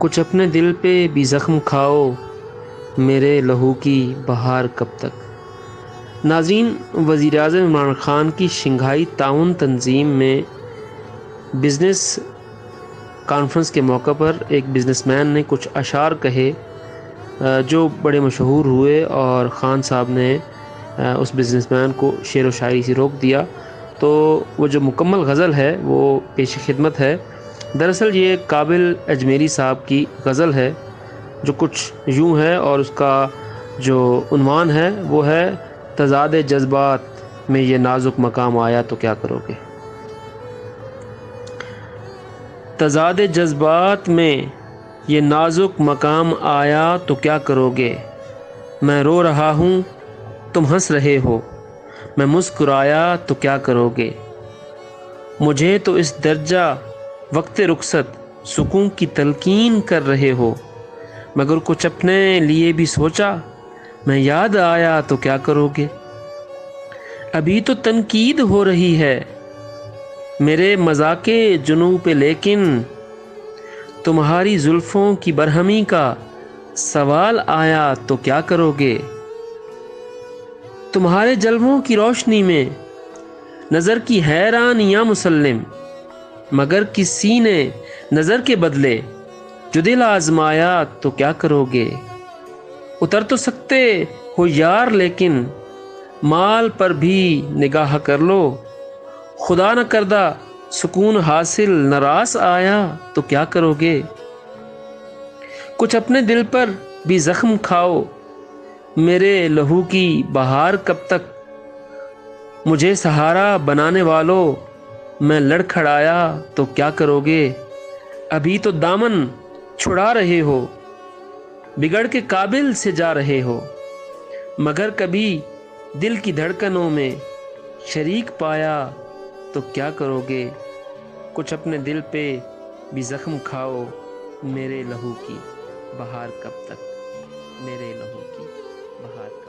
کچھ اپنے دل پہ بھی زخم کھاؤ، میرے لہو کی بہار کب تک۔ ناظرین، وزیر اعظم عمران خان کی شنگھائی تعاون تنظیم میں بزنس کانفرنس کے موقع پر ایک بزنس مین نے کچھ اشعار کہے جو بڑے مشہور ہوئے، اور خان صاحب نے اس بزنس مین کو شعر و شاعری سے روک دیا۔ تو وہ جو مکمل غزل ہے وہ پیش خدمت ہے۔ دراصل یہ قابل اجمیری صاحب کی غزل ہے جو کچھ یوں ہے، اور اس کا جو عنوان ہے وہ ہے تضاد جذبات میں یہ نازک مقام آیا تو کیا کرو گے۔ تضاد جذبات میں یہ نازک مقام آیا تو کیا کرو گے، میں رو رہا ہوں تم ہنس رہے ہو، میں مسکرایا تو کیا کرو گے۔ مجھے تو اس درجہ وقت رخصت سکون کی تلقین کر رہے ہو، مگر کچھ اپنے لیے بھی سوچا، میں یاد آیا تو کیا کرو گے۔ ابھی تو تنقید ہو رہی ہے میرے مذاق جنوں پہ، لیکن تمہاری زلفوں کی برہمی کا سوال آیا تو کیا کرو گے۔ تمہارے جلووں کی روشنی میں نظر کی حیرانیاں مسلم، مگر کسی نے نظر کے بدلے جو دل آزمایا تو کیا کرو گے۔ اتر تو سکتے ہو یار لیکن مال پر بھی نگاہ کر لو، خدا نہ کردہ سکون حاصل نہ راس آیا تو کیا کرو گے۔ کچھ اپنے دل پر بھی زخم کھاؤ، میرے لہو کی بہار کب تک۔ مجھے سہارا بنانے والوں میں لڑکھڑایا تو کیا کرو گے۔ ابھی تو دامن چھڑا رہے ہو، بگڑ کے قابل سے جا رہے ہو، مگر کبھی دل کی دھڑکنوں میں شریک پایا تو کیا کرو گے۔ کچھ اپنے دل پہ بھی زخم کھاؤ، میرے لہو کی بہار کب تک، میرے لہو کی بہار کب تک۔